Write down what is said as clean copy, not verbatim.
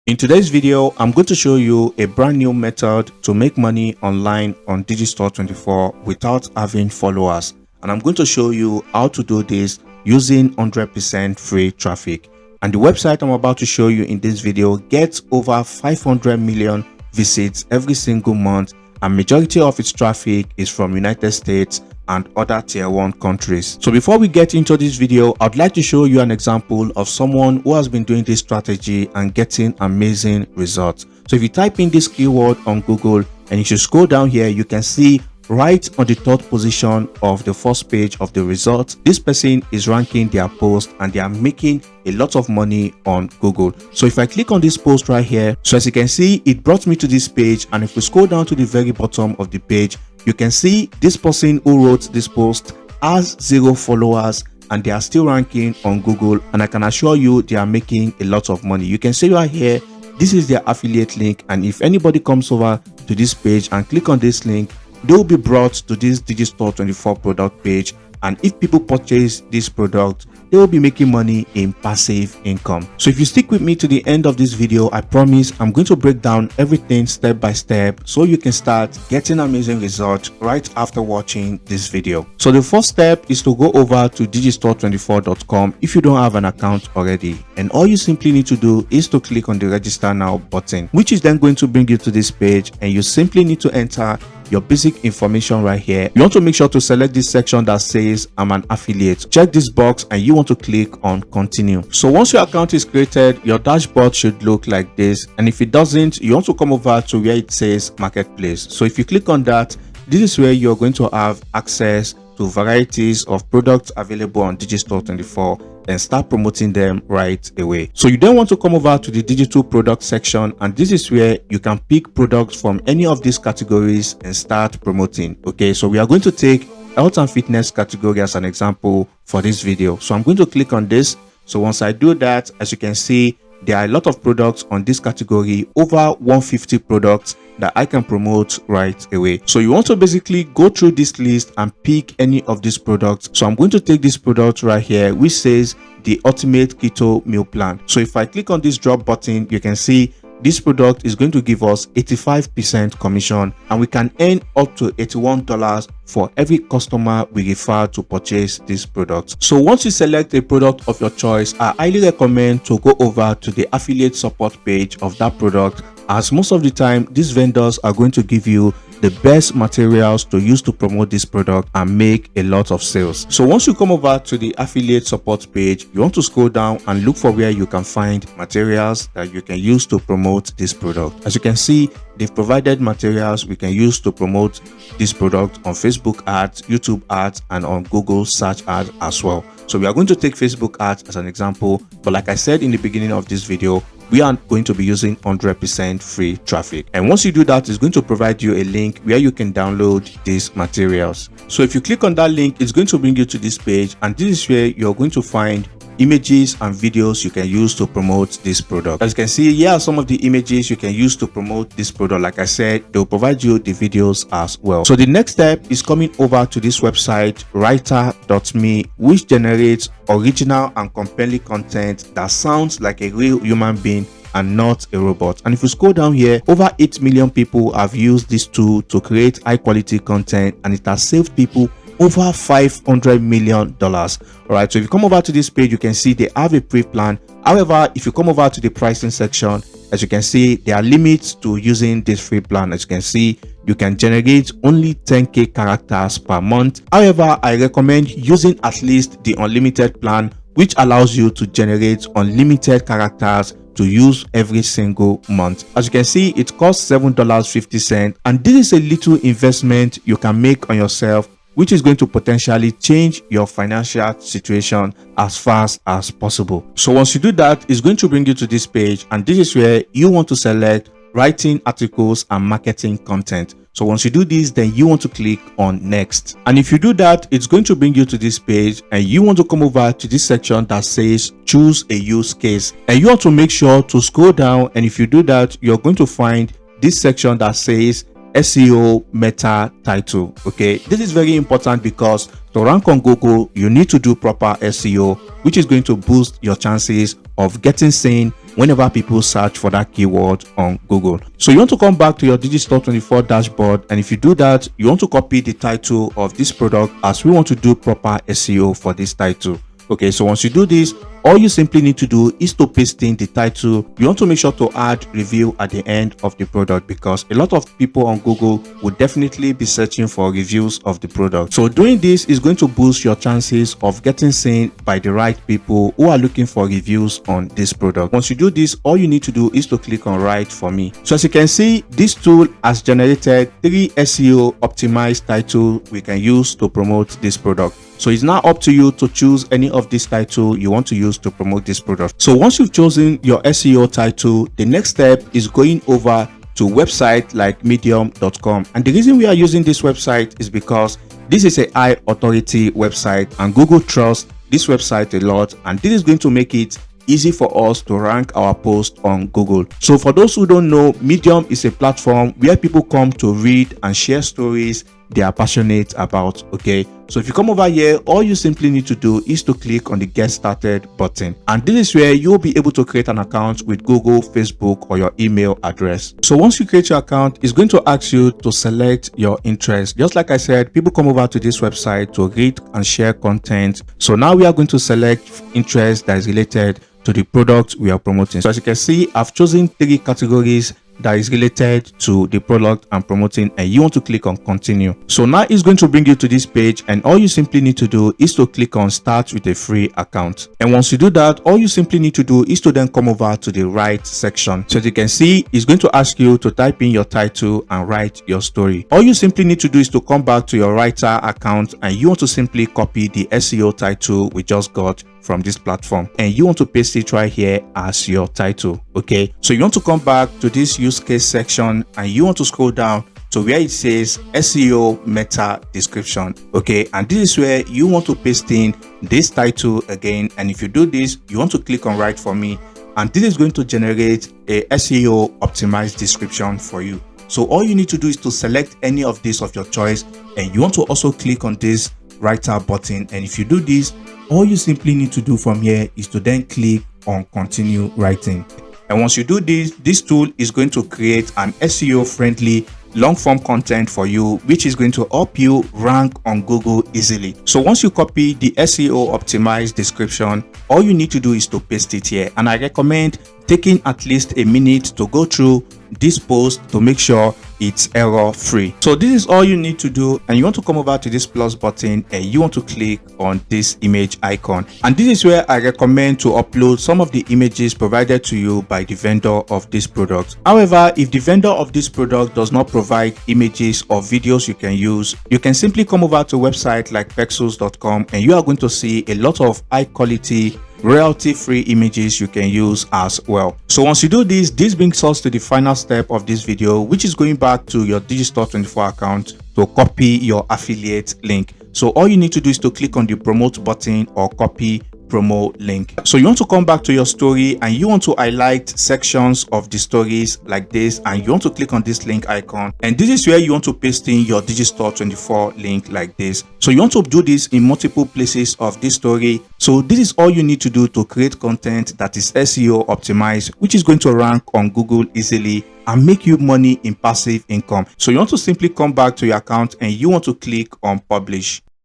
In today's video, I'm going to show you a brand new method to make money online on Digistore24 without having followers. And I'm going to show you how to do this using 100% free traffic. And the website I'm about to show you in this video gets over 500 million visits every single month, and majority of its traffic is from United States and other tier 1 countries. So before we get into this video, I'd like to show you an example of someone who has been doing this strategy and getting amazing results. So if you type in this keyword on Google and you should scroll down here, you can see right on the third position of the first page of the results, this person is ranking their post and they are making a lot of money on Google. So if I click on this post right here, so as you can see, it brought me to this page, and if we scroll down to the very bottom of the page, you can see this person who wrote this post has 0 followers and they are still ranking on Google, and I can assure you they are making a lot of money. You can see right here, this is their affiliate link, and if anybody comes over to this page and click on this link, they will be brought to this Digistore24 product page, and if people purchase this product, they will be making money in passive income. So if you stick with me to the end of this video, I promise I'm going to break down everything step by step so you can start getting amazing results right after watching this video. So the first step is to go over to digistore24.com if you don't have an account already, and all you simply need to do is to click on the register now button, which is then going to bring you to this page, and you simply need to enter your basic information right here. You want to make sure to select this section that says I'm an affiliate. Check this box and you want to click on continue. So once your account is created, your dashboard should look like this, and if it doesn't, you want to come over to where it says marketplace. So if you click on that, this is where you're going to have access to varieties of products available on Digistore24 and start promoting them right away. So you then want to come over to the digital product section, and this is where you can pick products from any of these categories and start promoting. Okay, so we are going to take health and fitness category as an example for this video. So I'm going to click on this. So once I do that, as you can see, there are a lot of products on this category, over 150 products that I can promote right away. So you want to basically go through this list and pick any of these products. So I'm going to take this product right here, which says the ultimate keto meal plan. So if I click on this drop button, you can see this product is going to give us 85% commission, and we can earn up to $81 for every customer we refer to purchase this product. So once you select a product of your choice, I highly recommend to go over to the affiliate support page of that product, as most of the time these vendors are going to give you the best materials to use to promote this product and make a lot of sales. So once you come over to the affiliate support page, you want to scroll down and look for where you can find materials that you can use to promote this product. As you can see, they've provided materials we can use to promote this product on Facebook ads, YouTube ads, and on Google search ads as well. So we are going to take Facebook ads as an example, but like I said in the beginning of this video, we are going to be using 100% free traffic. And once you do that, it's going to provide you a link where you can download these materials. So if you click on that link, it's going to bring you to this page, and this is where you're going to find images and videos you can use to promote this product. As you can see, here are some of the images you can use to promote this product. Like I said, they'll provide you the videos as well. So the next step is coming over to this website, writer.me, which generates original and compelling content that sounds like a real human being and not a robot. And if you scroll down here, over 8 million people have used this tool to create high quality content, and it has saved people over $500 million. All right, so if you come over to this page, you can see they have a pre-plan. However, if you come over to the pricing section, as you can see, there are limits to using this free plan. As you can see, you can generate only 10k characters per month. However, I recommend using at least the unlimited plan, which allows you to generate unlimited characters to use every single month. As you can see, it costs $7.50, and this is a little investment you can make on yourself, which is going to potentially change your financial situation as fast as possible. So once you do that, it's going to bring you to this page, and this is where you want to select writing articles and marketing content. So once you do this, then you want to click on next. And if you do that, it's going to bring you to this page, and you want to come over to this section that says choose a use case, and you want to make sure to scroll down. And if you do that, you're going to find this section that says SEO meta title. Okay, this is very important because to rank on Google, you need to do proper SEO, which is going to boost your chances of getting seen whenever people search for that keyword on Google. So you want to come back to your Digistore24 dashboard, and if you do that, you want to copy the title of this product, as we want to do proper SEO for this title. Okay, so once you do this, all you simply need to do is to paste in the title. You want to make sure to add review at the end of the product, because a lot of people on Google would definitely be searching for reviews of the product. So doing this is going to boost your chances of getting seen by the right people who are looking for reviews on this product. Once you do this, all you need to do is to click on write for me. So as you can see, this tool has generated 3 SEO optimized titles we can use to promote this product. So it's now up to you to choose any of this title you want to use to promote this product. So once you've chosen your SEO title, the next step is going over to website like medium.com. And the reason we are using this website is because this is a high authority website and Google trusts this website a lot, and this is going to make it easy for us to rank our post on Google. So for those who don't know, Medium is a platform where people come to read and share stories they are passionate about. Okay, so if you come over here, all you simply need to do is to click on the get started button, and this is where you'll be able to create an account with Google, Facebook, or your email address. So once you create your account, it's going to ask you to select your interest. Just like I said, people come over to this website to read and share content. So now we are going to select interest that is related to the product we are promoting. So as you can see, I've chosen 3 categories that is related to the product I'm promoting, and you want to click on continue. So now it's going to bring you to this page, and all you simply need to do is to click on start with a free account. And once you do that, all you simply need to do is to then come over to the write section. So as you can see, it's going to ask you to type in your title and write your story. All you simply need to do is to come back to your writer account, and you want to simply copy the SEO title we just got from this platform, and you want to paste it right here as your title. Okay, so you want to come back to this use case section, and you want to scroll down to where it says SEO meta description. Okay, and this is where you want to paste in this title again, and if you do this, you want to click on write for me, and this is going to generate a SEO optimized description for you. So all you need to do is to select any of these of your choice, and you want to also click on this writer button, and if you do this, all you simply need to do from here is to then click on continue writing. And once you do this, this tool is going to create an SEO friendly long form content for you, which is going to help you rank on Google easily. So once you copy the SEO optimized description, all you need to do is to paste it here, and I recommend taking at least a minute to go through this post to make sure it's error free. So this is all you need to do, and you want to come over to this plus button, and you want to click on this image icon, and this is where I recommend to upload some of the images provided to you by the vendor of this product. However, if the vendor of this product does not provide images or videos you can use, you can simply come over to a website like pexels.com, and you are going to see a lot of high quality royalty-free images you can use as well. So once you do this, this brings us to the final step of this video, which is going back to your Digistore24 account to copy your affiliate link. So all you need to do is to click on the promote button or copy promo link. So you want to come back to your story, and you want to highlight sections of the stories like this, and you want to click on this link icon, and this is where you want to paste in your Digistore24 link like this. So you want to do this in multiple places of this story. So this is all you need to do to create content that is SEO optimized, which is going to rank on Google easily and make you money in passive income. So you want to simply come back to your account, and you want to click on publish.